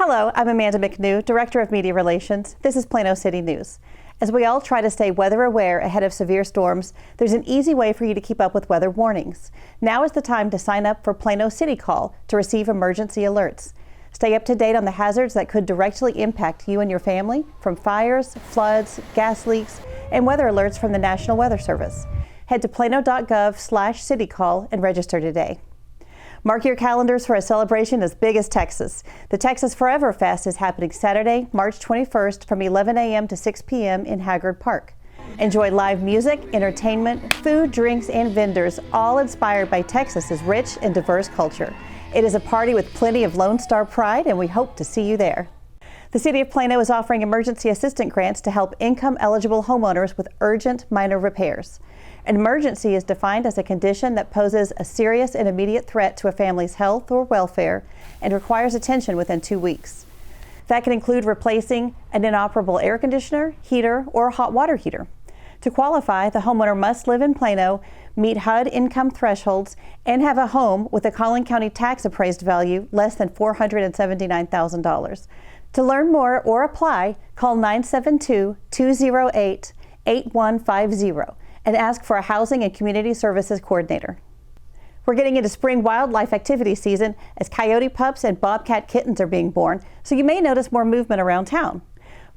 Hello, I'm Amanda McNew, Director of Media Relations. This is Plano City News. As we all try to stay weather aware ahead of severe storms, there's an easy way for you to keep up with weather warnings. Now is the time to sign up for Plano City Call to receive emergency alerts. Stay up to date on the hazards that could directly impact you and your family, from fires, floods, gas leaks, and weather alerts from the National Weather Service. Head to plano.gov/citycall and register today. Mark your calendars for a celebration as big as Texas. The Texas Forever Fest is happening Saturday, March 21st from 11 a.m. to 6 p.m. in Haggard Park. Enjoy live music, entertainment, food, drinks, and vendors, all inspired by Texas's rich and diverse culture. It is a party with plenty of Lone Star pride, and we hope to see you there. The City of Plano is offering emergency assistance grants to help income-eligible homeowners with urgent minor repairs. An emergency is defined as a condition that poses a serious and immediate threat to a family's health or welfare and requires attention within 2 weeks. That can include replacing an inoperable air conditioner, heater, or hot water heater. To qualify, the homeowner must live in Plano, meet HUD income thresholds, and have a home with a Collin County tax appraised value less than $479,000. To learn more or apply, call 972-208-8150. and ask for a Housing and Community Services Coordinator. We're getting into spring wildlife activity season as coyote pups and bobcat kittens are being born, so you may notice more movement around town.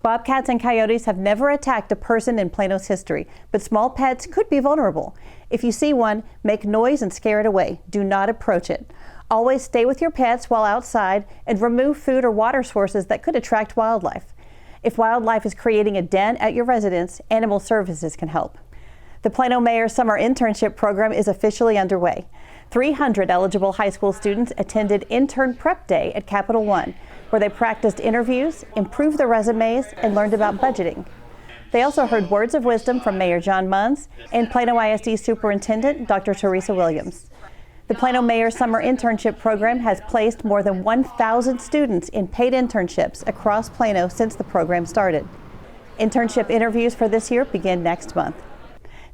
Bobcats and coyotes have never attacked a person in Plano's history, but small pets could be vulnerable. If you see one, make noise and scare it away. Do not approach it. Always stay with your pets while outside and remove food or water sources that could attract wildlife. If wildlife is creating a den at your residence, Animal Services can help. The Plano Mayor's Summer Internship Program is officially underway. 300 eligible high school students attended Intern Prep Day at Capital One, where they practiced interviews, improved their resumes, and learned about budgeting. They also heard words of wisdom from Mayor John Munz and Plano ISD Superintendent Dr. Teresa Williams. The Plano Mayor's Summer Internship Program has placed more than 1,000 students in paid internships across Plano since the program started. Internship interviews for this year begin next month.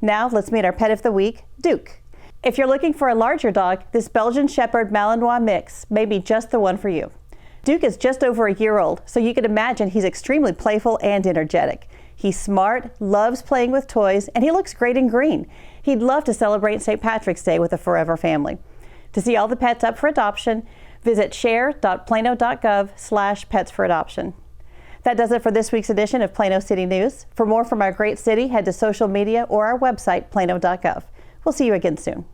Now let's meet our pet of the week, Duke. If you're looking for a larger dog, this Belgian Shepherd Malinois mix may be just the one for you. Duke is just over a year old, so you can imagine he's extremely playful and energetic. He's smart, loves playing with toys, and he looks great in green. He'd love to celebrate St. Patrick's Day with a forever family. To see all the pets up for adoption, visit share.plano.gov/petsforadoption. That does it for this week's edition of Plano City News. For more from our great city, head to social media or our website, plano.gov. We'll see you again soon.